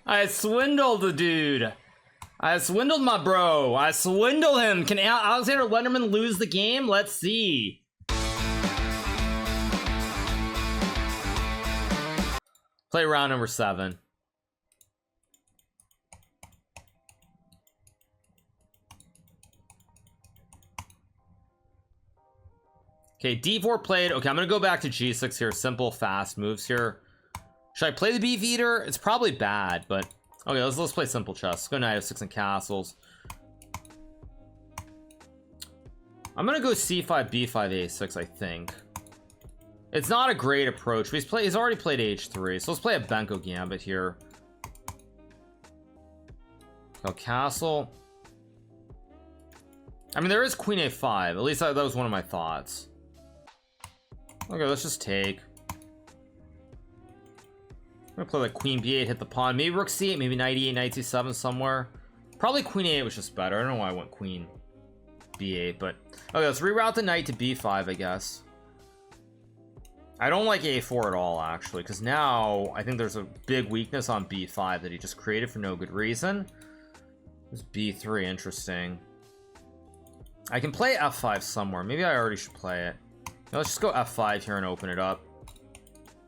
I swindled the dude. I swindled my bro. I swindled him. Can Alexander Lenderman lose the game? Let's see. Play round number 7. Okay, d4 played. Okay, I'm gonna go back to g6 here. Simple, fast moves here. Should I play the beef eater? It's probably bad, but okay, let's play simple chess. Let's go knight f6 and castles. I'm gonna go c5, b5, a6. I think it's not a great approach. He's already played h3, so let's play a Benko gambit here. Go castle. I mean, there is queen a5. At least that was one of my thoughts. Okay, let's just take. I'm gonna play like queen b8, hit the pawn. Maybe rook c8, maybe knight e8, knight c7 somewhere. Probably queen a8 was just better. I don't know why I went queen b8, but okay, let's reroute the knight to b5, I guess. I don't like a4 at all, actually, because now I think there's a big weakness on b5 that he just created for no good reason. This b3, interesting. I can play f5 somewhere. Maybe I already should play it. Now let's just go f5 here and open it up.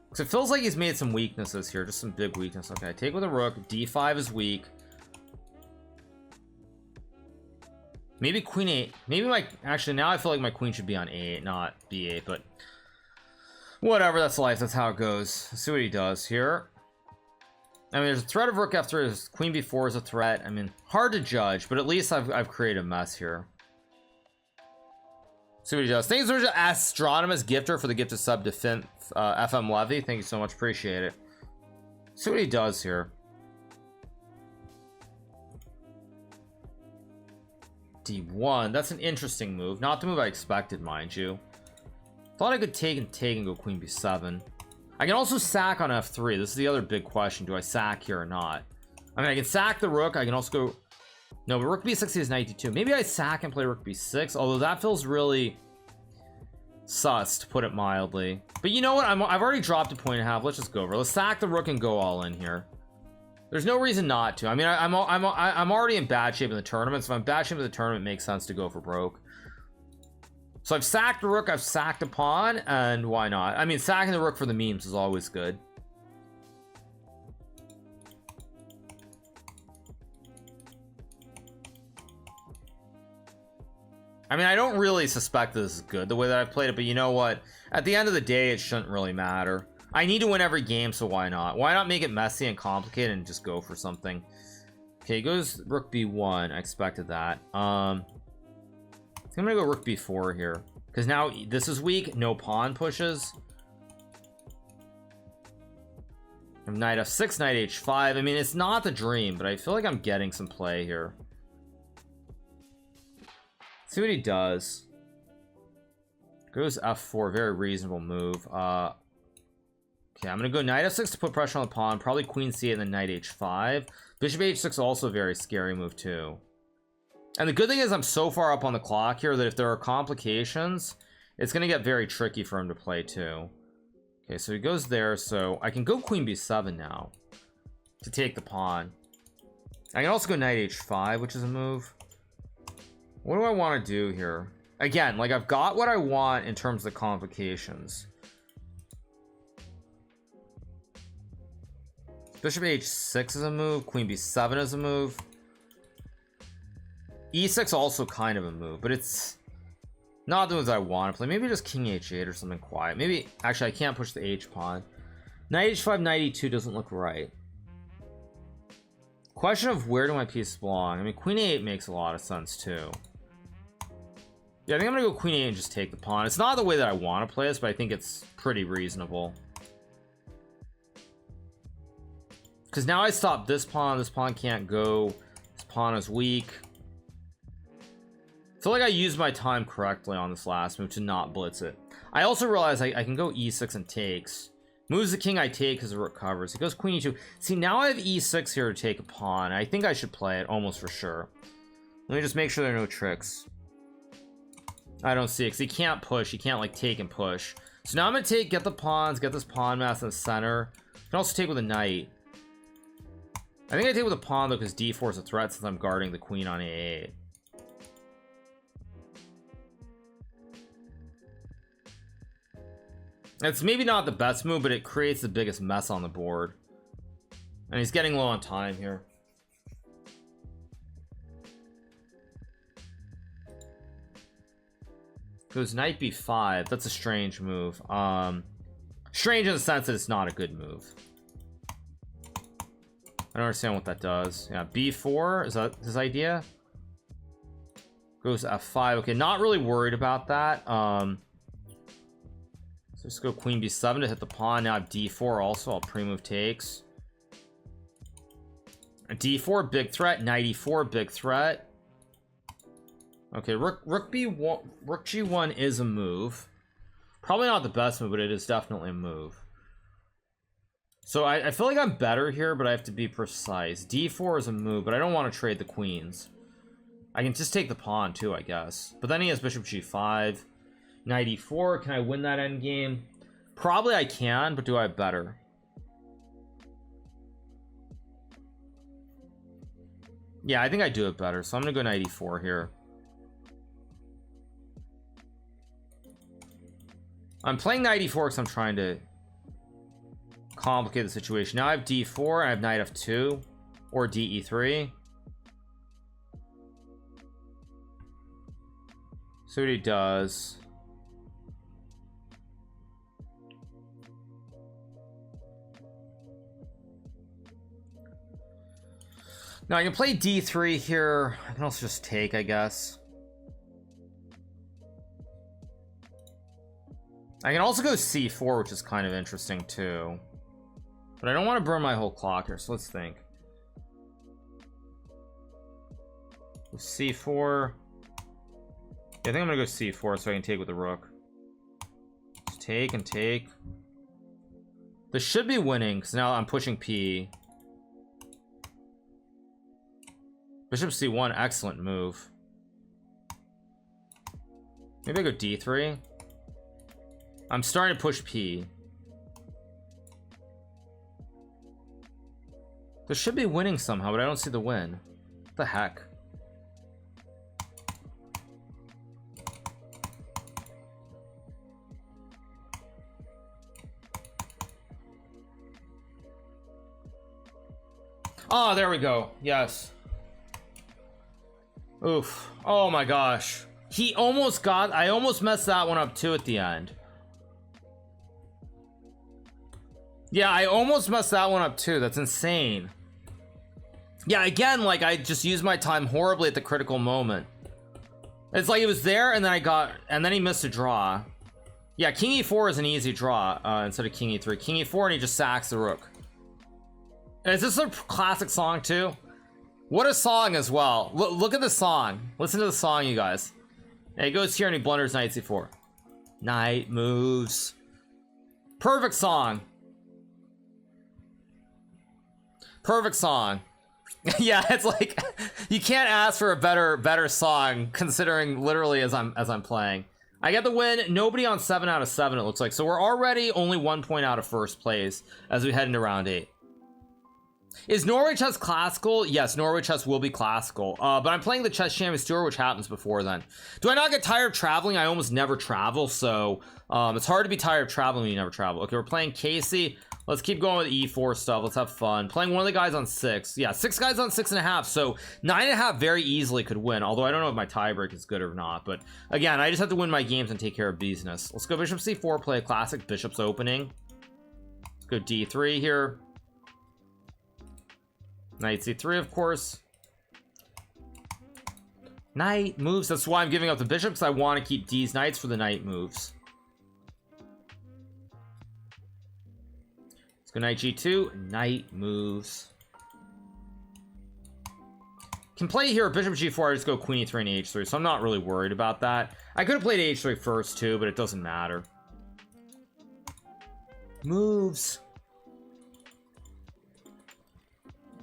Because it feels like he's made some weaknesses here. Just some big weakness. Okay, take with a rook. d5 is weak. Maybe queen 8. Maybe my... Actually, now I feel like my queen should be on a8, not b8. But whatever, that's life. That's how it goes. Let's see what he does here. I mean, there's a threat of rook f3. There's queen b4 is a threat. I mean, hard to judge. But at least I've created a mess here. See what he does. Thanks so much to Astronomus Gifter for the gifted sub to FM Levy. Thank you so much. Appreciate it. See what he does here. D1. That's an interesting move. Not the move I expected, mind you. Thought I could take and go queen b7. I can also sack on f3. This is the other big question. Do I sack here or not? I mean, I can sack the rook. I can also go... No, but rook b6 is knight d2. Maybe I sack and play rook b6, although that feels really sus, to put it mildly. But you know what? I've already dropped a point and a half. Let's just go over. Let's sack the rook and go all in here. There's no reason not to. I mean, I'm already in bad shape in the tournament, so if I'm bad shape in the tournament, it makes sense to go for broke. So I've sacked the rook, I've sacked a pawn, and why not? I mean, sacking the rook for the memes is always good. I mean, I don't really suspect this is good the way that I've played it, but you know what? At the end of the day, it shouldn't really matter. I need to win every game, so why not? Why not make it messy and complicated and just go for something? Okay, he goes rook b1. I expected that. I'm gonna go rook b4 here, because now this is weak. No pawn pushes. Knight f6, knight h5. I mean, it's not the dream, but I feel like I'm getting some play here. See what he does. Goes f4, very reasonable move. Okay, I'm gonna go knight f6 to put pressure on the pawn. Probably queen c8 and then knight h5. Bishop h6 also a very scary move too. And the good thing is I'm so far up on the clock here that if there are complications, it's gonna get very tricky for him to play too. Okay, so he goes there, so I can go queen b7 now to take the pawn. I can also go knight h5, which is a move. What do I want to do here? Again, like, I've got what I want in terms of the complications. Bishop h6 is a move. Queen b7 is a move. e6 also kind of a move, but it's not the ones I want to play. Maybe just king h8 or something quiet. Maybe, actually, I can't push the h pawn. Knight h5, knight e2 doesn't look right. Question of where do my pieces belong? I mean, queen a8 makes a lot of sense too. Yeah, I think I'm gonna go queen a8 and just take the pawn. It's not the way that I want to play this, but I think it's pretty reasonable. Because now I stop this pawn can't go. This pawn is weak. I feel like I used my time correctly on this last move to not blitz it. I also realize I can go e6 and takes. Moves the king, I take because the rook covers. He goes queen e2. See, now I have e6 here to take a pawn. I think I should play it almost for sure. Let me just make sure there are no tricks. I don't see it because he can't push. He can't like take and push. So now I'm gonna get the pawns, get this pawn mass in the center, can also take with a knight. I think I take with a pawn though, because d4 is a threat since I'm guarding the queen on a8. It's maybe not the best move, but it creates the biggest mess on the board. And he's getting low on time here. Goes knight b5. That's a strange move. Strange in the sense that it's not a good move. I don't understand what that does. Yeah, b4, is that his idea? Goes f5. Okay, not really worried about that. So let's go queen b7 to hit the pawn. Now I have d4 also. I'll pre-move takes. d4, big threat. Knight e4, big threat. Okay, rook b1, rook g1 is a move. Probably not the best move, but it is definitely a move. So I feel like I'm better here, but I have to be precise. d4 is a move, but I don't want to trade the queens. I can just take the pawn too, I guess. But then he has bishop g5, knight e4. Can I win that endgame? Probably I can, but do I have better? Yeah, I think I do it better, so I'm gonna go knight e4 here. I'm playing knight e4 because I'm trying to complicate the situation. Now I have d4 and I have knight f2 or de3. So what he does. Now I can play d3 here. I can also just take, I guess. I can also go c4, which is kind of interesting too. But I don't want to burn my whole clock here, so let's think. c4. Yeah, I think I'm gonna go c4 so I can take with the rook. Just take and take. This should be winning because now I'm pushing p. Bishop c1, excellent move. Maybe I go d3. I'm starting to push p. This should be winning somehow, but I don't see the win. What the heck? Oh, there we go. Yes. Oof. Oh my gosh. He almost got... I almost messed that one up too at the end. Yeah, I almost messed that one up too. That's insane. Yeah, again, like I just used my time horribly at the critical moment. It's like it was there and then I got... And then he missed a draw. Yeah, king e4 is an easy draw instead of king e3. King e4 and he just sacks the rook. Is this a classic song too? What a song as well. Look at the song. Listen to the song, you guys. Yeah, he goes here and he blunders knight c4. Knight moves. Perfect song. Perfect song. Yeah, it's like you can't ask for a better song considering literally as I'm playing. I get the win. Nobody on 7 out of 7 it looks like. So we're already only 1 point out of first place as we head into round 8. Is Norway chess classical? Yes, Norway chess will be classical. But I'm playing the Chess Champions Tour, which happens before then. Do I not get tired of traveling? I almost never travel, so it's hard to be tired of traveling when you never travel. Okay, we're playing Casey. Let's keep going with e4 stuff. Let's have fun. Playing one of the guys on 6. Yeah, 6 guys on 6.5. So 9.5 very easily could win. Although I don't know if my tiebreak is good or not. But again, I just have to win my games and take care of business. Let's go bishop c4. Play a classic bishop's opening. Let's go d3 here. Knight c3, of course. Knight moves. That's why I'm giving up the bishop, because I want to keep these knights for the knight moves. Let's go knight g2. Knight moves. Can play here bishop g4. I just go queen e3 and h3, so I'm not really worried about that. I could have played h3 first too, but it doesn't matter. Moves.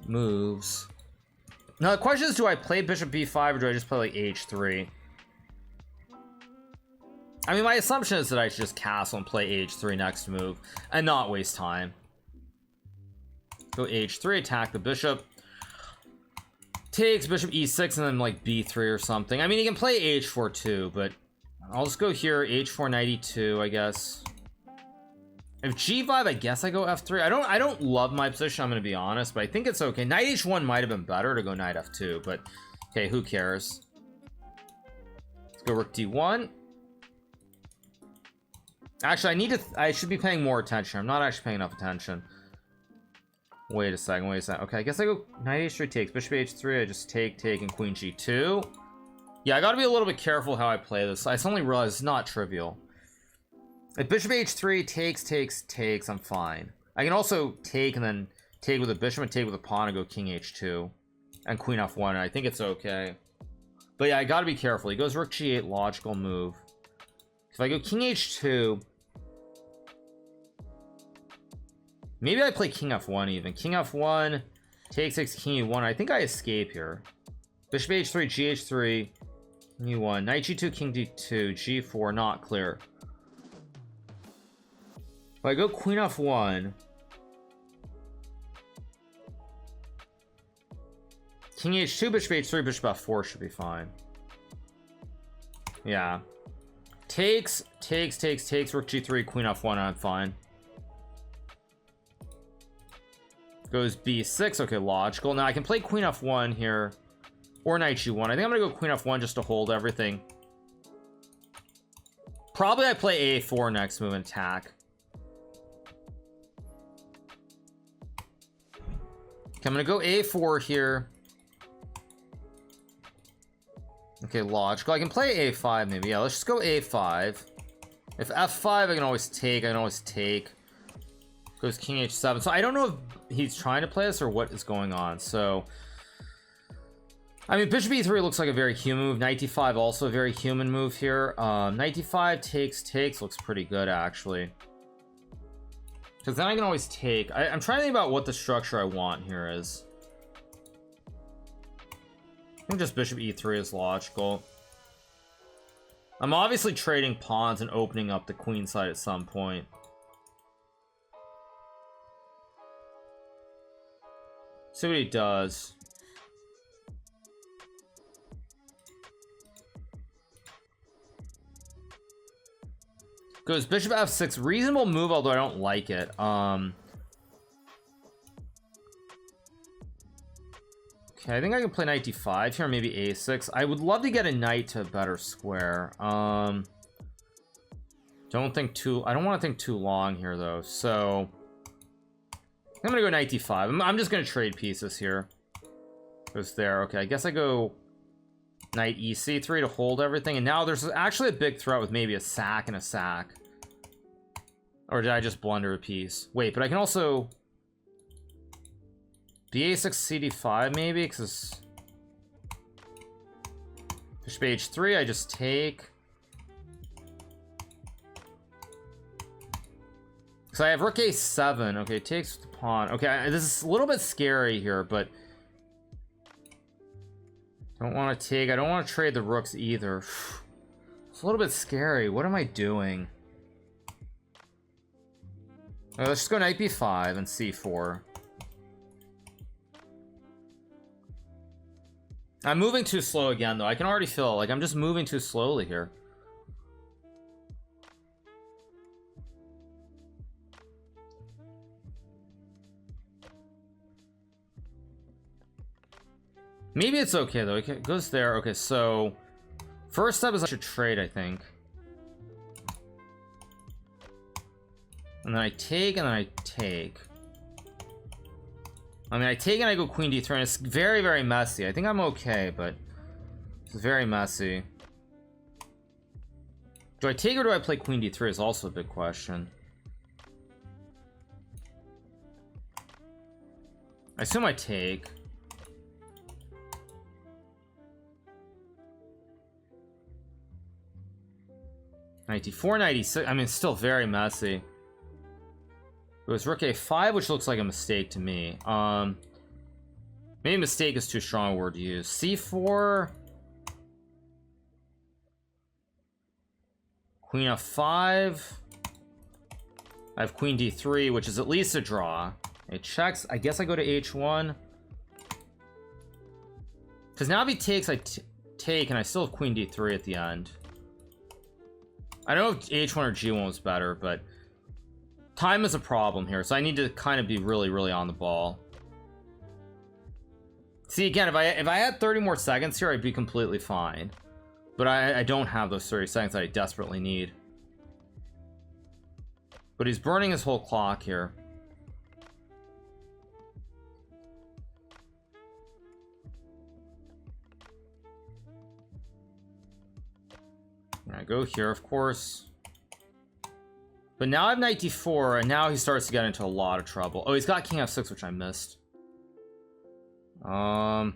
Moves. Now the question is, do I play bishop b5 or do I just play like h3? I mean, my assumption is that I should just castle and play h3 next move and not waste time. Go h3, attack the bishop. Takes bishop e6 and then like b3 or something. I mean, he can play h4 too, but I'll just go here, h4, knight e2, I guess. If g5, I guess I go f3. I don't love my position, I'm gonna be honest, but I think it's okay. Knight h1 might have been better to go knight f2, but okay, who cares? Let's go rook d1. Actually, I should be paying more attention. I'm not actually paying enough attention. Wait a second. Okay, I guess I go knight h3 takes, bishop h3, I just take, and queen g2. Yeah, I gotta be a little bit careful how I play this. I suddenly realized it's not trivial. If bishop h3 takes, I'm fine. I can also take and then take with a bishop and take with a pawn and go king h2 and queen f1, and I think it's okay. But yeah, I gotta be careful. He goes rook g8, logical move. If I go king h2, maybe I play king f1 even. King f1, takes king e1. I think I escape here. Bishop h3, gh3, e1, knight g2, king d2, g4, not clear. If I go queen f1, king h2, bishop h3, bishop f4 should be fine. Yeah. Takes, rook g3, queen f1, and I'm fine. Goes b6, okay, logical. Now I can play queen f1 here, or knight g1. I think I'm gonna go queen f1 just to hold everything. Probably I play a4 next move and attack. Okay, I'm gonna go a4 here. Okay, logical. I can play a5 maybe. Yeah, let's just go a5. If f5, I can always take. Goes king h7. So I don't know if he's trying to play this or what is going on. So, I mean, bishop e3 looks like a very human move. Knight d5 also a very human move here. Knight d5 takes looks pretty good actually. Because then I can always take. I'm trying to think about what the structure I want here is. I think just bishop e3 is logical. I'm obviously trading pawns and opening up the queen side at some point. See what he does. Goes bishop f6, reasonable move, although I don't like it. Okay, I think I can play knight d5 here, maybe a6. I would love to get a knight to a better square. I don't want to think too long here though. So I'm gonna go knight d5. I'm just gonna trade pieces here. Goes there. Okay, I guess I go knight ec3 to hold everything, and now there's actually a big threat with maybe a sack and a sack. Or did I just blunder a piece? Wait, but I can also ba6 cd5 maybe, because bishop h3, I just take. So I have rook a7. Okay, takes the pawn. Okay, this is a little bit scary here, but don't want to take. I don't want to trade the rooks either. It's a little bit scary. What am I doing? Let's just go knight b5 and c4. I'm moving too slow again, though. I can already feel like I'm just moving too slowly here. Maybe it's okay though. It goes there. Okay, so first step is I should trade, I think. And then I take, and then I take. I mean, I take and I go queen d3, and it's very, very messy. I think I'm okay, but it's very messy. Do I take or do I play queen d3 is also a big question. I assume I take. Knight d4, knight e6. I mean, it's still very messy. It was rook a5, which looks like a mistake to me. Maybe mistake is too strong a word to use. c4. Queen f5. I have queen d3, which is at least a draw. It checks. I guess I go to h1. Because now if he takes, I take, and I still have queen d3 at the end. I don't know if h1 or g1 was better, but time is a problem here, so I need to kind of be really on the ball. See, again, if I had 30 more seconds here, I'd be completely fine, but I don't have those 30 seconds that I desperately need. But he's burning his whole clock here. I go here, of course, but now I have knight d4, and now he starts to get into a lot of trouble. Oh, he's got king f6, which I missed. Do I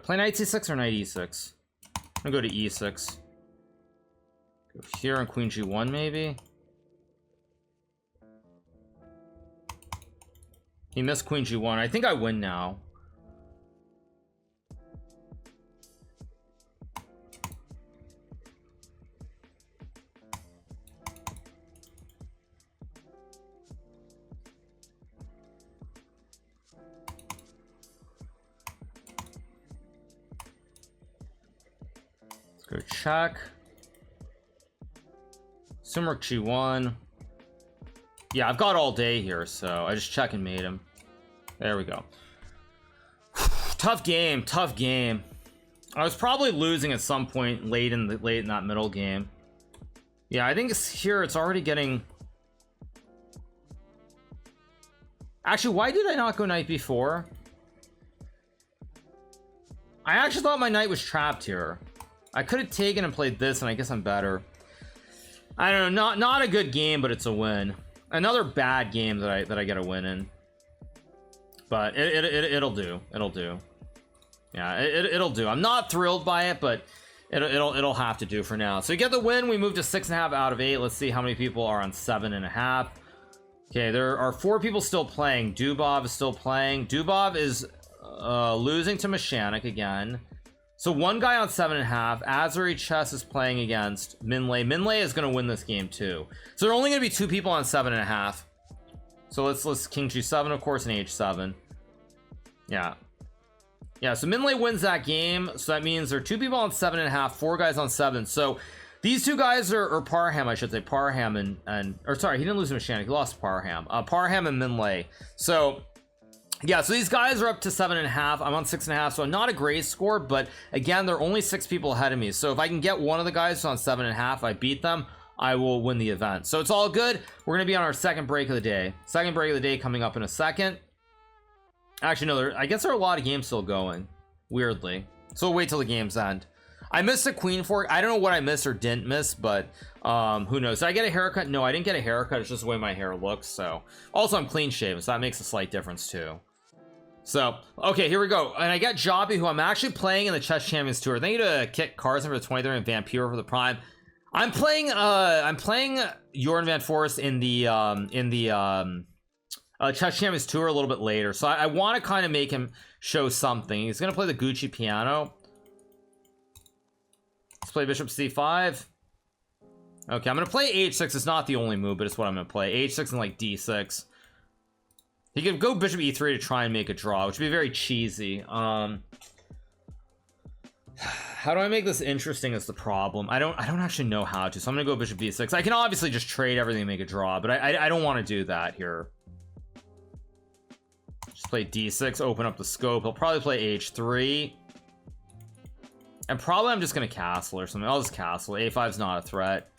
play knight c6 or knight e6? I'm gonna go to e6. Go here and queen g1 maybe. He missed queen g1. I think I win now. Go check. Simmer g1. Yeah, I've got all day here, so I just check and mate him. There we go. Tough game, tough game. I was probably losing at some point late in that middle game. Yeah, I think it's here. It's already getting. Actually, why did I not go knight b4? I actually thought my knight was trapped here. I could have taken and played this, and I guess I'm better. I don't know, not a good game, but it's a win. Another bad game that I get a win in, but it'll do. It'll do. Yeah, it'll do. I'm not thrilled by it, but it'll have to do for now. So you get the win. We move to 6.5 out of 8. Let's see how many people are on 7.5. Okay, there are 4 people still playing. Dubov is still playing. Dubov is losing to Mashanik again. So one guy on 7.5. Azuri Chess is playing against Minlay. Minlay is going to win this game too. So there are only going to be 2 people on 7.5. So let's king g7, of course, and h7. Yeah. Yeah, so Minlay wins that game. So that means there are 2 people on 7.5, 4 guys on 7. So these 2 guys are Parham, I should say. Parham and or sorry, he didn't lose to Mashanik. He lost to Parham. Parham and Minlay. So yeah, so these guys are up to 7.5. I'm on 6.5, so not a great score, but again, there are only 6 people ahead of me. So if I can get one of the guys on 7.5, I beat them, I will win the event. So it's all good. We're gonna be on our second break of the day. Second break of the day coming up in a second. Actually, no, I guess there are a lot of games still going, weirdly. So we'll wait till the games end. I missed a queen fork. I don't know what I missed or didn't miss, but who knows? Did I get a haircut? No, I didn't get a haircut. It's just the way my hair looks. So also I'm clean shaven, so that makes a slight difference too. So okay, here we go. And I got Jobby, who I'm actually playing in the Chess Champions Tour. Thank you to Kit Carson for the 23 and Vampire for the Prime. I'm playing Jorn van Forest in the Chess Champions Tour a little bit later. So I want to kind of make him show something. He's gonna play the Gucci piano. Let's play bishop c5. Okay, I'm gonna play h6. It's not the only move, but it's what I'm gonna play. h6 and like d6. He could go bishop e3 to try and make a draw, which would be very cheesy. How do I make this interesting is the problem. I don't actually know how to, so I'm gonna go bishop b6. I can obviously just trade everything and make a draw, but I don't want to do that here. Just play d6, open up the scope. He'll probably play h3. And probably I'm just gonna castle or something. I'll just castle. a5 is not a threat.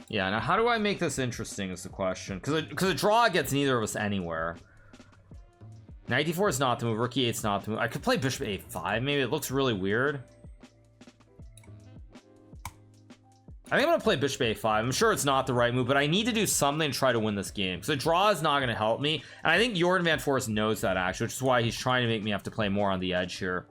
Yeah, now how do I make this interesting is the question. Because a draw gets neither of us anywhere. Knight d4 is not the move. Rook e8 is not the move. I could play bishop a5. Maybe it looks really weird. I think I'm going to play bishop a5. I'm sure it's not the right move, but I need to do something to try to win this game. Because a draw is not going to help me. And I think Jorn van Forest knows that, actually, which is why he's trying to make me have to play more on the edge here.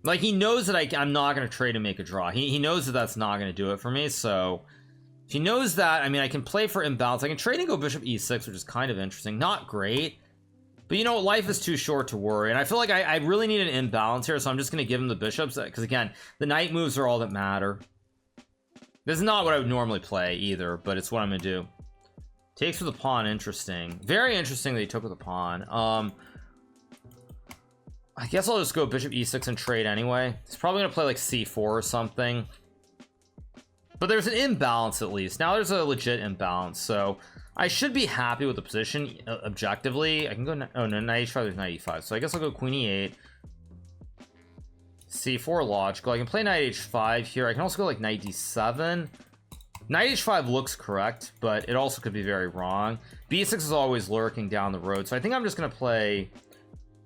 Like, he knows that I'm not going to trade and make a draw. He knows that that's not going to do it for me, so if he knows that, I mean, I can play for imbalance. I can trade and go bishop e6, which is kind of interesting. Not great, but you know, life is too short to worry, and I feel like I really need an imbalance here, so I'm just going to give him the bishops, because again, the knight moves are all that matter. This is not what I would normally play either, but it's what I'm gonna do. Takes with the pawn, interesting. Very interesting that he took with the pawn. I guess I'll just go bishop e6 and trade anyway. He's probably gonna play like c4 or something. But there's an imbalance at least. Now there's a legit imbalance, so I should be happy with the position objectively. I can go, oh no, knight h5, there's knight e5. So I guess I'll go queen e8. c4 logical. I can play knight h5 here. I can also go like knight d7. Knight h5 looks correct, but it also could be very wrong. b6 is always lurking down the road, so I think I'm just gonna play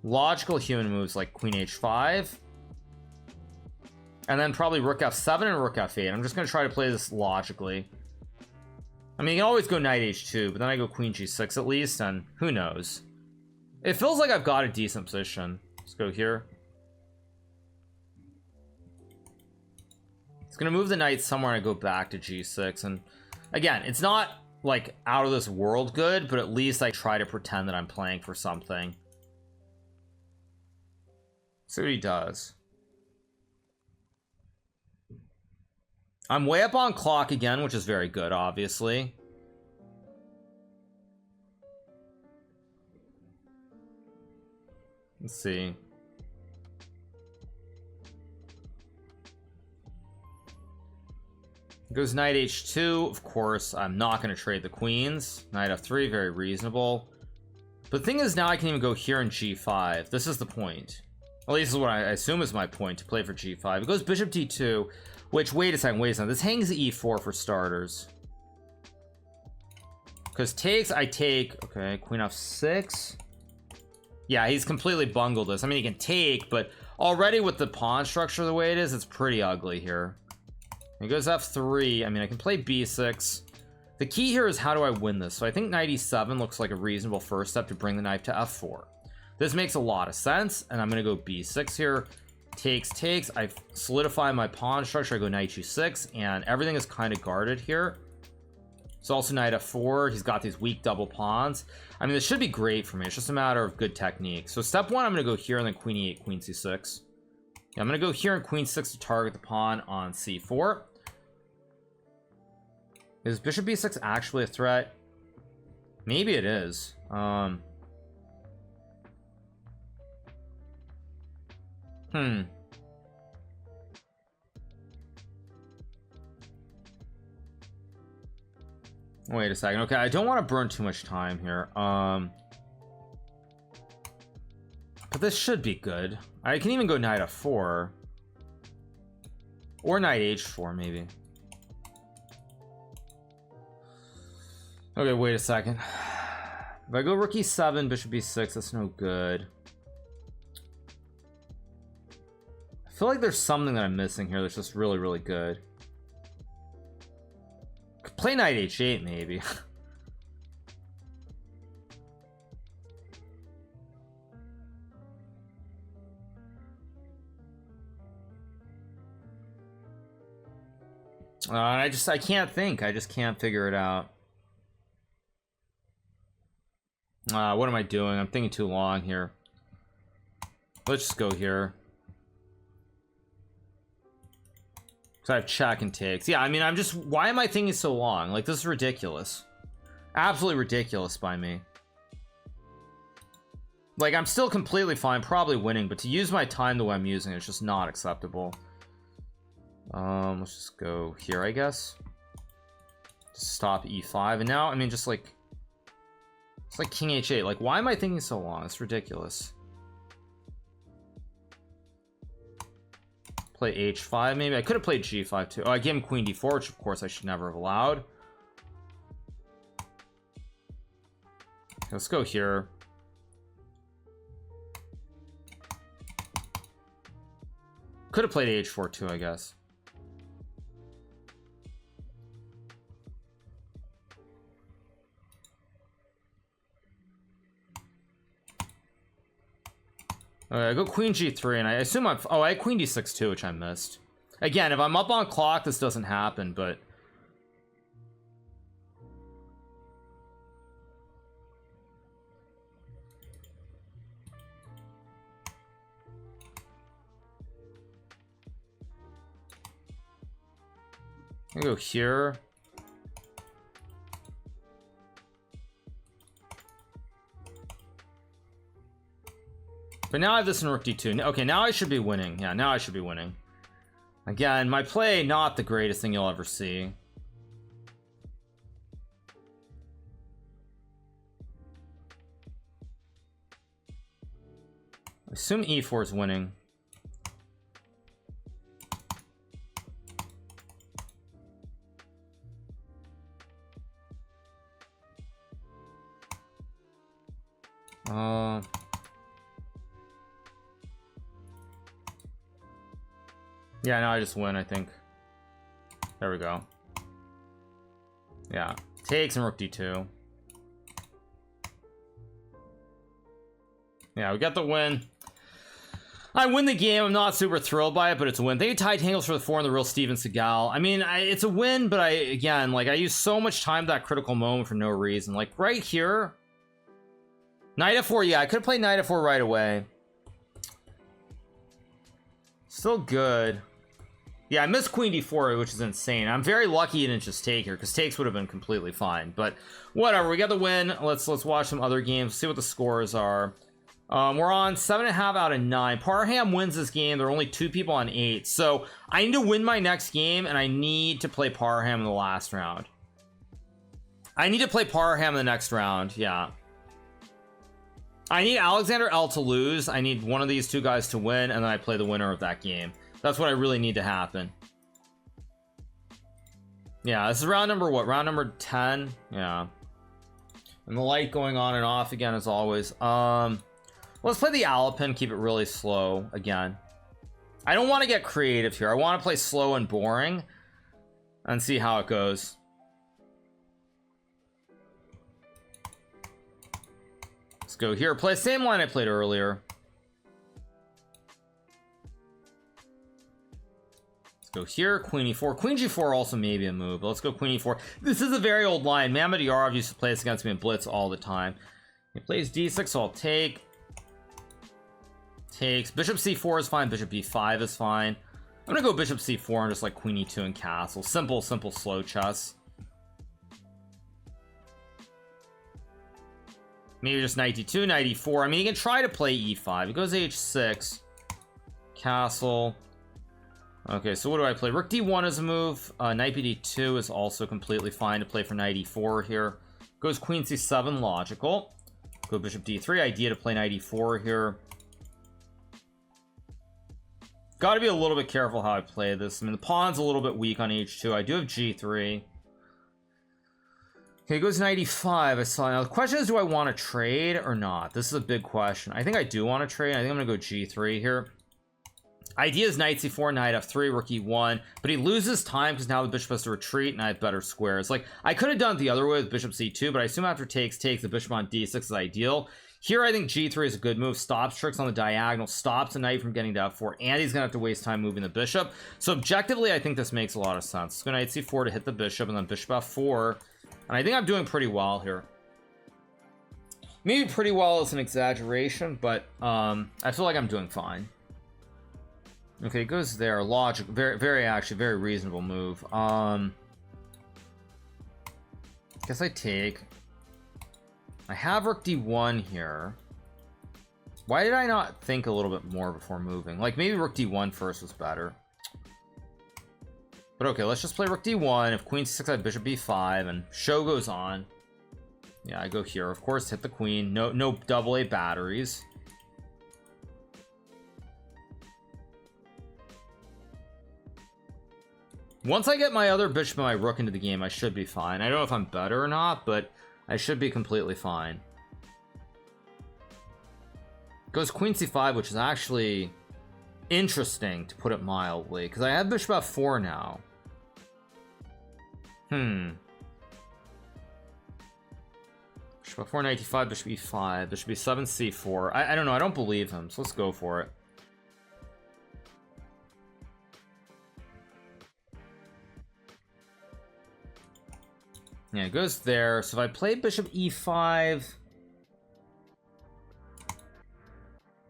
logical human moves like queen h5, and then probably rook f7 and rook f8. I'm just gonna try to play this logically. I mean, you can always go knight h2, but then I go queen g6 at least, and who knows. It feels like I've got a decent position. Let's go here. It's gonna move the knight somewhere and I go back to g6, and again, it's not like out of this world good, but at least I try to pretend that I'm playing for something. See what he does. I'm way up on clock again, which is very good, obviously. Let's see. Goes knight h2. Of course, I'm not going to trade the queens. Knight f3, very reasonable. But the thing is, now I can even go here in g5. This is the point. At least this is what I assume is my point, to play for g5. It goes bishop d2, which, wait a second. This hangs e4 for starters. Because takes, I take. Okay, queen f6. Yeah, he's completely bungled this. I mean, he can take, but already with the pawn structure the way it is, it's pretty ugly here. He goes f3. I mean, I can play b6. The key here is, how do I win this? So I think knight e7 looks like a reasonable first step to bring the knight to f4. This makes a lot of sense, and I'm going to go b6 here. Takes. I solidify my pawn structure. I go knight g6, and everything is kind of guarded here. It's also knight f4. He's got these weak double pawns. I mean, this should be great for me. It's just a matter of good technique. So step one, I'm going to go here and then queen e8, queen c6. Yeah, I'm going to go here and queen 6 to target the pawn on c4. Is bishop b6 actually a threat? Maybe it is. Wait a second. Okay, I don't want to burn too much time here. But this should be good. I can even go knight f4. Or knight h4, maybe. Okay, wait a second. If I go rook e7, bishop b6, that's no good. I feel like there's something that I'm missing here that's just really, really good. Could play knight h8, maybe. I can't think. I just can't figure it out. What am I doing? I'm thinking too long here. Let's just go here. So I have check and takes. Yeah, I mean, why am I thinking so long? Like, this is ridiculous. Absolutely ridiculous by me. Like, I'm still completely fine, probably winning, but to use my time the way I'm using it, it's just not acceptable. Let's just go here, I guess. Just stop e5, and now, I mean, just like, it's like king h8. Like, why am I thinking so long? It's ridiculous. Play h5, maybe. I could have played g5 too. Oh, I gave him queen d4, which of course I should never have allowed. Let's go here. Could have played h4 too, I guess. Okay, I go queen g3, and I assume I had queen d6 too, which I missed. Again, if I'm up on clock, this doesn't happen, but... I go here. But now I have this in rook d2. Okay, now I should be winning. Yeah, now I should be winning. Again, my play, not the greatest thing you'll ever see. I assume e4 is winning. Yeah, now I just win, I think. There we go. Yeah, takes and rook d2. Yeah, we got the win. I win the game. I'm not super thrilled by it, but it's a win. Thank you, Tide Tangles, for the 4 and the real Steven Seagal. I mean, it's a win, but again, like, I used so much time that critical moment for no reason. Like, right here, knight f4. Yeah, I could have played knight f4 right away. Still good. Yeah, I missed queen d4, which is insane. I'm very lucky he didn't just take here, because takes would have been completely fine. But whatever, we got the win. Let's watch some other games, see what the scores are. We're on 7.5 out of 9. Parham wins this game. There are only 2 people on 8, so I need to win my next game, and I need to play Parham in the last round. I need to play Parham in the next round. Yeah, I need Alexander L to lose. I need one of these 2 guys to win, and then I play the winner of that game. That's what I really need to happen. Yeah, this is round number what? Round number 10. Yeah, and the light going on and off again as always. Let's play the Alapin, keep it really slow again. I don't want to get creative here. I want to play slow and boring and see how it goes. Let's go here. Play the same line I played earlier. Let's go here. Queen e4. Queen g4 also may be a move, but let's go queen e4. This is a very old line. Mamediyarov used to play this against me in blitz all the time. He plays d6, so I'll take. Takes. Bishop c4 is fine. Bishop b5 is fine. I'm gonna go bishop c4 and just like queen e2 and castle. Simple slow chess. Maybe just knight d2, knight e4. I mean, you can try to play e5. It goes h6. Castle. Okay, so what do I play? Rook d1 is a move. Knight bd2 is also completely fine to play for knight e4 here. Goes queen c7, logical. Go bishop d3. Idea to play knight e4 here. Got to be a little bit careful how I play this. I mean, the pawn's a little bit weak on h2. I do have g3. Okay, it goes knight e5. I saw. Now the question is, do I want to trade or not? This is a big question. I think I do want to trade. I think I'm gonna go g3 here. Idea is knight c4, knight f3, rook e1, but he loses time because now the bishop has to retreat and I have better squares. Like, I could have done it the other way with bishop c2, but I assume after takes, the bishop on d6 is ideal. Here, I think g3 is a good move. Stops tricks on the diagonal, stops a knight from getting to f4, and he's gonna have to waste time moving the bishop. So objectively, I think this makes a lot of sense. Let's go knight c4 to hit the bishop, and then bishop f4. And I think I'm doing pretty well here. Maybe pretty well is an exaggeration, but I feel like I'm doing fine. Okay, it goes there. Logic, actually very reasonable move. Guess I take. I have rook d1 here. Why did I not think a little bit more before moving? Like, maybe rook d1 first was better. But okay, let's just play rook d1. If queen c6, I have bishop b5, and show goes on. Yeah, I go here. Of course, hit the queen. No double A batteries. Once I get my other bishop and my rook into the game, I should be fine. I don't know if I'm better or not, but I should be completely fine. Goes queen c5, which is actually interesting, to put it mildly, because I have bishop f4 now. Bishop f4, knight d5, bishop e5, bishop e7, c4. I don't know. I don't believe him, so let's go for it. Yeah, it goes there. So if I play bishop e5,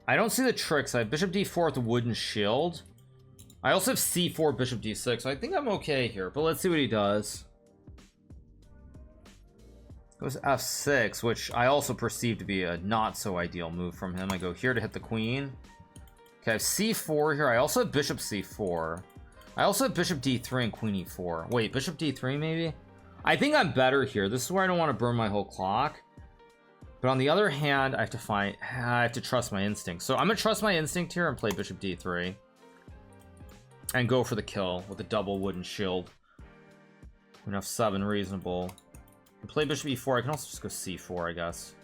I don't see the tricks. I have bishop d4 with the wooden shield. I also have c4 bishop d6, so I think I'm okay here, but let's see what he does. Goes f6, which I also perceive to be a not so ideal move from him. I go here to hit the queen. Okay, I have c4 here. I also have bishop c4. I also have bishop d3 and queen e4. Wait, bishop d3 maybe? I think I'm better here. This is where I don't want to burn my whole clock. But on the other hand, I have to trust my instinct. So I'm gonna trust my instinct here and play bishop d3 and go for the kill with a double wooden shield. Queen f7, reasonable. And play bishop e4. I can also just go c4, I guess.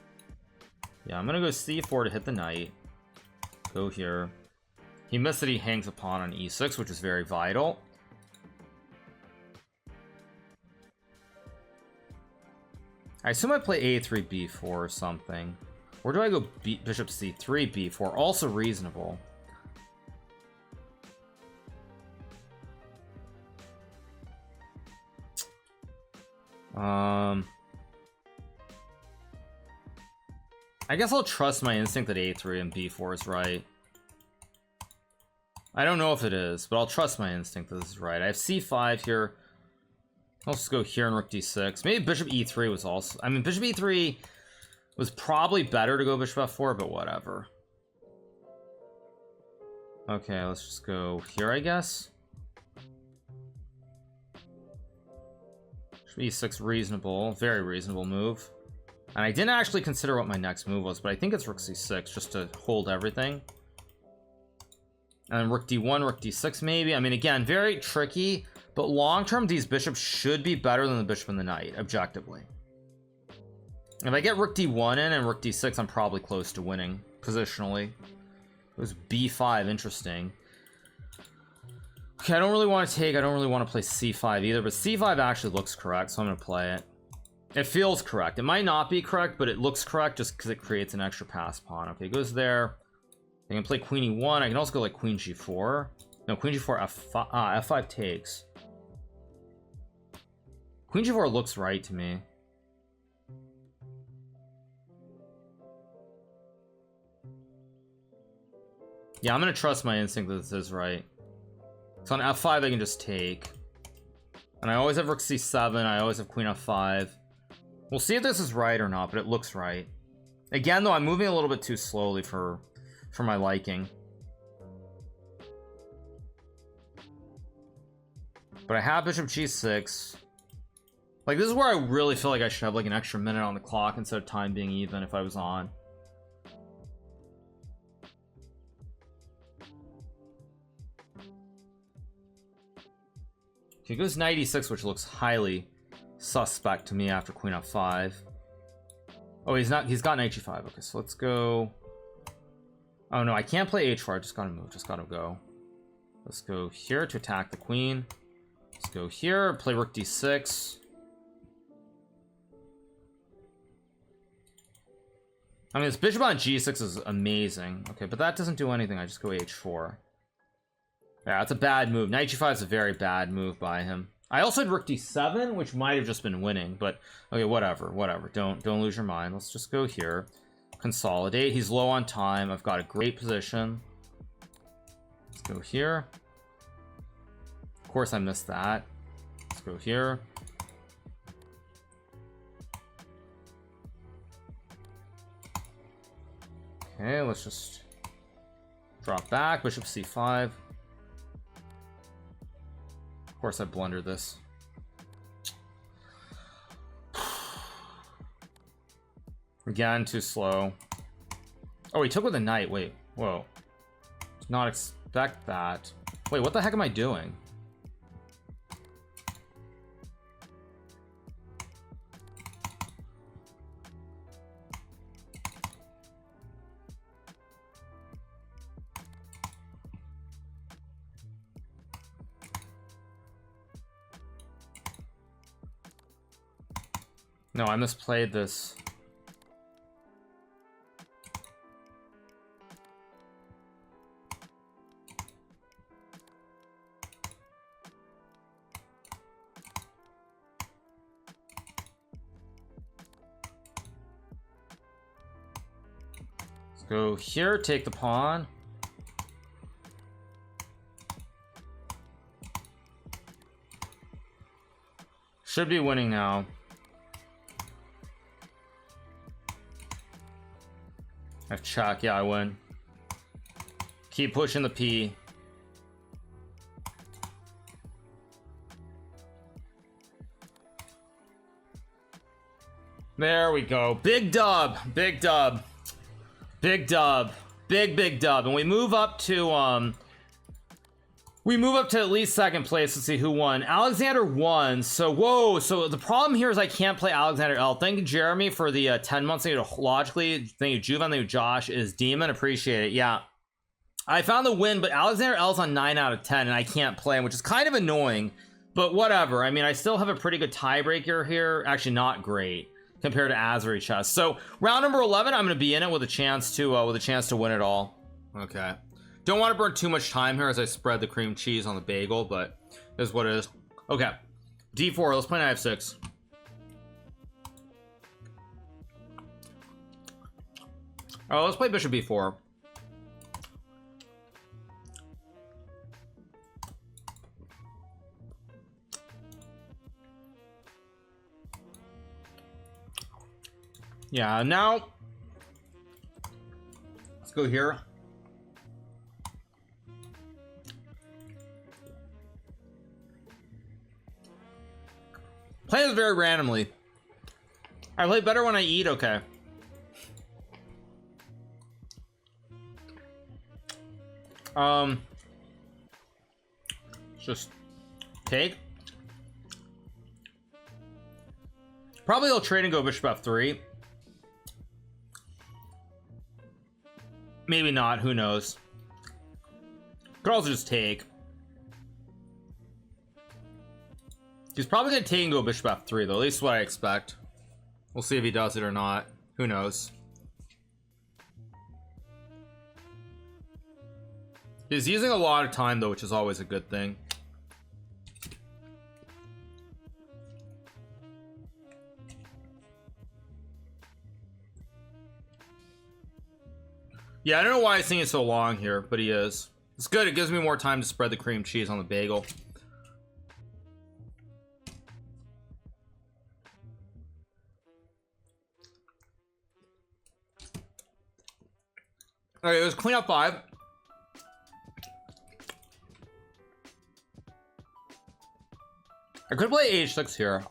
Yeah, I'm gonna go c4 to hit the knight. Go here. He missed that he hangs a pawn on e6, which is very vital. I assume I play a3 b4 or something. Or do I go bishop c3 b4? Also reasonable. I guess I'll trust my instinct that a3 and b4 is right. I don't know if it is, but I'll trust my instinct that this is right. I have c5 here. I'll just go here and rook d6. Maybe bishop e3 was also... I mean, bishop e3 was probably better to go bishop f4, but whatever. Okay, let's just go here, I guess. Bishop e6, reasonable. Very reasonable move. And I didn't actually consider what my next move was, but I think it's rook c6, just to hold everything. And then rook d1, rook d6 maybe. I mean, again, very tricky, but long term these bishops should be better than the bishop and the knight, objectively. If I get rook d1 in and rook d6, I'm probably close to winning positionally. It was b5, interesting. Okay, I don't really want to take, I don't really want to play c5 either, but c5 actually looks correct, so I'm going to play it. It feels correct. It might not be correct, but it looks correct just because it creates an extra pass pawn. Okay, it goes there. I can play queen e1. I can also go like queen g4. No, queen g4, f5, f5 takes. Queen g4 looks right to me. Yeah, I'm gonna trust my instinct that this is right. So on f5 I can just take. And I always have rook c7. I always have queen f5. We'll see if this is right or not, but it looks right. Again, though, I'm moving a little bit too slowly for my liking. But I have bishop g6. Like, this is where I really feel like I should have like an extra minute on the clock instead of time being even if I was on. He goes knight e6, which looks highly suspect to me after queen f5. Oh, he's got knight g5. Okay, so let's go. Oh no, I can't play h4. I just gotta move, just gotta go. Let's go here to attack the queen. Let's go here, play rook d6. I mean, this bishop on g6 is amazing. Okay, but that doesn't do anything. I just go h4. Yeah, that's a bad move. Knight g5 is a very bad move by him. I also had rook d7, which might have just been winning, but okay, whatever. Don't lose your mind. Let's just go here. Consolidate. He's low on time. I've got a great position. Let's go here. Of course I missed that. Let's go here. Okay, let's just drop back. Bishop c5. Of course I blundered this. Again, too slow. Oh, he took with a knight. Wait, whoa. Did not expect that. Wait, what the heck am I doing? No, I misplayed this. Let's go here, take the pawn. Should be winning now. I have check. Yeah, I win. Keep pushing the P. There we go. Big dub. Big dub. Big dub. Big dub. And we move up to at least second place. Let's see who won. Alexander won. So whoa. So the problem here is I can't play Alexander L. Thank you, Jeremy, for the 10 months. Thank you to Logically. Thank you, Juvan. Thank you, Josh. Is Demon. Appreciate it. Yeah. I found the win, but Alexander L's on 9 out of 10 and I can't play him, which is kind of annoying, but whatever. I mean, I still have a pretty good tiebreaker here. Actually, not great compared to Azuri Chess. So round number 11, I'm going to be in it with a chance to win it all. Okay. Don't want to burn too much time here as I spread the cream cheese on the bagel, but this is what it is. Okay. D4. Let's play knight f6. Oh, let's play bishop b4. Yeah, now let's go here. Play this very randomly. I play better when I eat. Okay. Just take. Probably they'll trade and go bishop f3. Maybe not, who knows. Could also just take. He's probably gonna take and go bishop f3 though, at least what I expect. We'll see if he does it or not. Who knows? He's using a lot of time though, which is always a good thing. Yeah, I don't know why he's thinking so long here, but he is. It's good. It gives me more time to spread the cream cheese on the bagel. Okay, it was queen f5. I could play h6 here.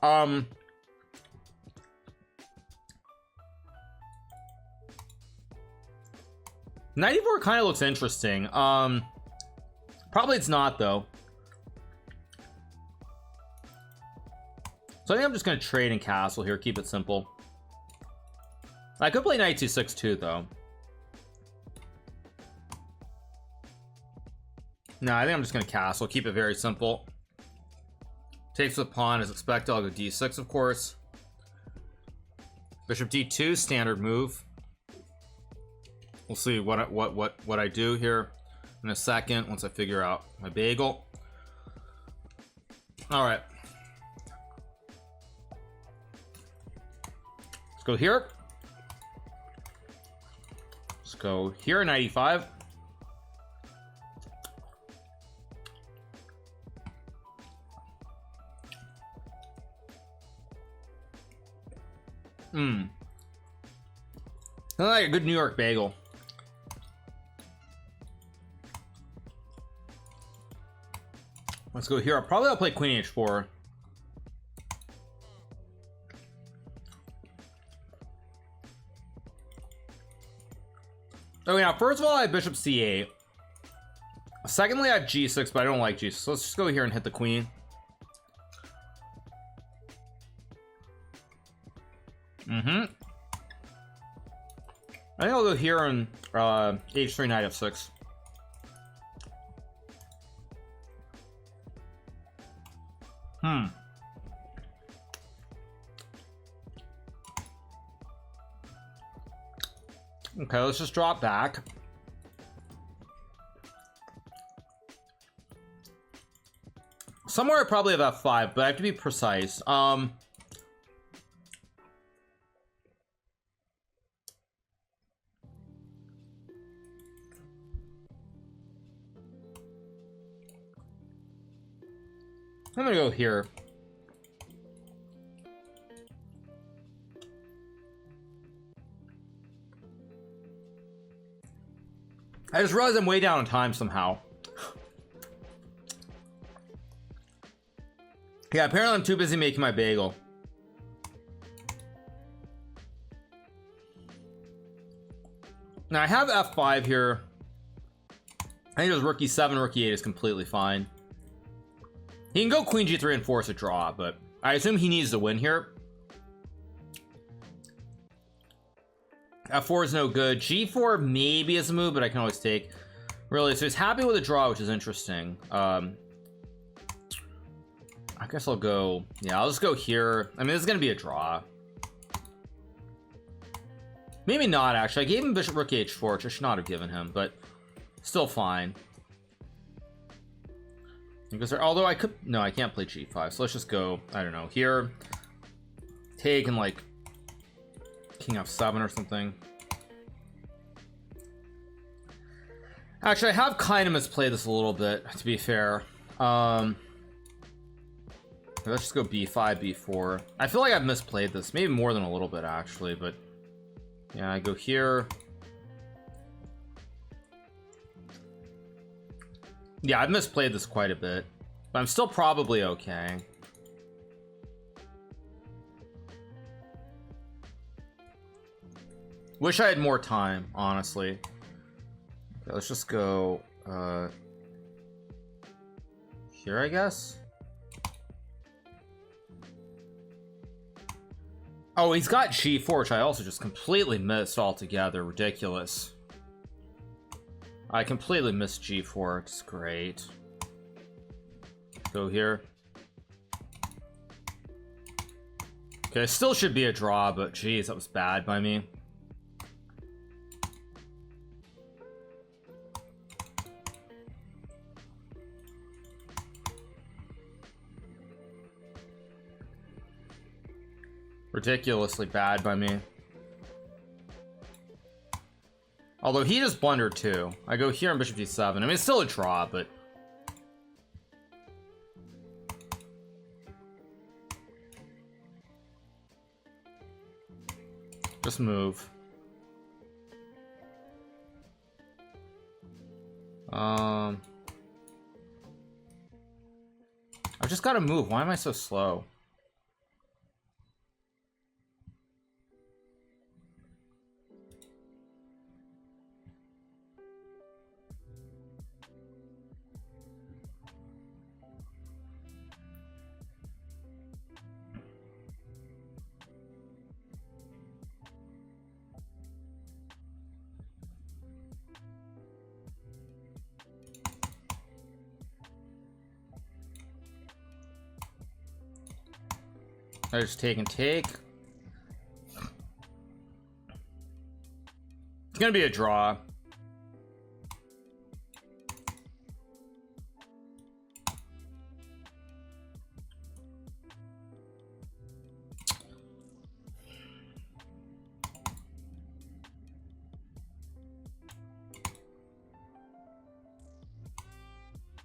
Knight e4 kind of looks interesting. Probably it's not though. So I think I'm just gonna trade and castle here, keep it simple. I could play knight c6 too though. No, I think I'm just gonna castle, keep it very simple. Takes with pawn as expected. I'll go d6 of course. Bishop d2, standard move. We'll see what I do here in a second once I figure out my bagel. All right. Let's go here. Let's go here, 95. I like a good New York bagel. Let's go here. I'll play queen h4. Okay, now first of all I have bishop c8. Secondly I have g6, but I don't like g6, so let's just go here and hit the queen. I think I'll go here and h3 knight f6. Okay, let's just drop back. Somewhere I probably have f5, but I have to be precise. I'm gonna go here. I just realized I'm way down on time somehow. Yeah, apparently I'm too busy making my bagel. Now I have F5 here. I think it was rook e7, rook e8 is completely fine. He can go queen g3 and force a draw, but I assume he needs to win here. F4 is no good. G4 maybe is a move, but I can always take. Really, so he's happy with a draw, which is interesting. I guess I'll go. Yeah, I'll just go here. I mean, this is gonna be a draw. Maybe not actually. I gave him bishop rook h4, which I should not have given him, but still fine. Because there, although I could, no, I can't play g5. So let's just go. I don't know, here. Take and like king f7 or something. Actually, I have kind of misplayed this a little bit, to be fair. Let's just go b5, b4. I feel like I've misplayed this, maybe more than a little bit actually, but yeah, I go here. Yeah, I've misplayed this quite a bit, but I'm still probably okay. Wish I had more time, honestly. Okay, let's just go here, I guess. Oh, he's got g4, which I also just completely missed altogether. Ridiculous. I completely missed g4. It's great. Go here. Okay, still should be a draw, but geez, that was bad by me. Ridiculously bad by me. Although he just blundered too. I go here on bishop d7. I mean, it's still a draw, but just move. I've just got to move. Why am I so slow? I just take and take. It's gonna be a draw.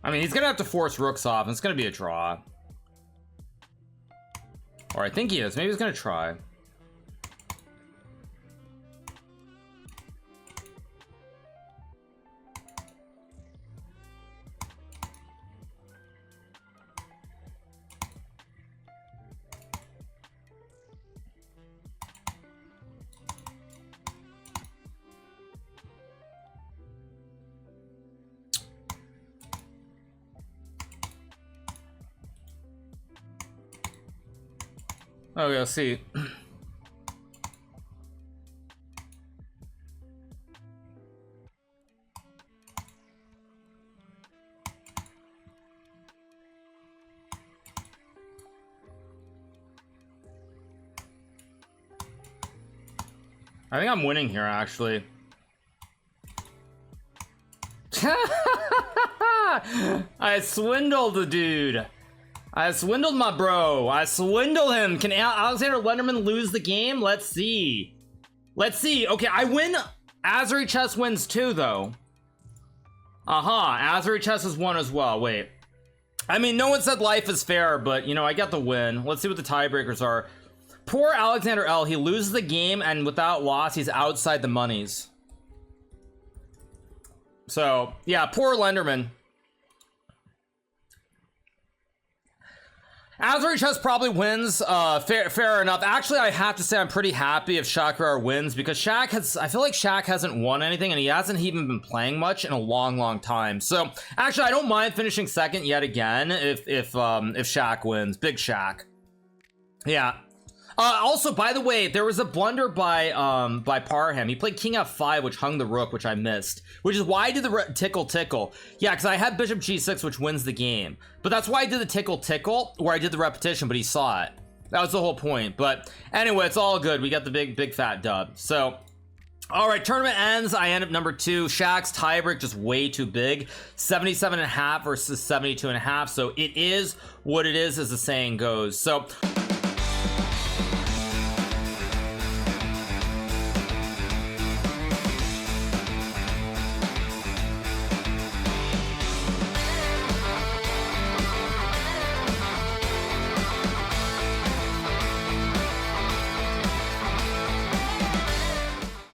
I mean, he's gonna have to force rooks off, and it's gonna be a draw. Or I think he is. Maybe he's gonna try. Oh, yeah, see. I think I'm winning here, actually. I swindled the dude. I swindled my bro. I swindled him. Can Alexander Lenderman lose the game? Let's see. Let's see. Okay, I win. Azuri Chess wins too, though. Azuri Chess has won as well. Wait. I mean, no one said life is fair, but, you know, I got the win. Let's see what the tiebreakers are. Poor Alexander L. He loses the game, and without loss, he's outside the monies. So yeah, poor Lenderman. Azure Chess probably wins. Fair enough. Actually, I have to say I'm pretty happy if Shakrar wins, because Shaq has, I feel like Shaq hasn't won anything, and he hasn't even been playing much in a long time. So actually, I don't mind finishing second yet again if Shaq wins. Big Shaq. Yeah. Also, by the way, there was a blunder by Parham. He played king f5, which hung the rook, which I missed, which is why I did the tickle. Yeah, because I had bishop g6, which wins the game, but that's why I did the tickle, where I did the repetition, but he saw it. That was the whole point. But anyway, it's all good. We got the big fat dub. So all right, tournament ends. I end up number 2. Shaq's tiebreak just way too big, 77.5 versus 72.5. So it is what it is, as the saying goes. So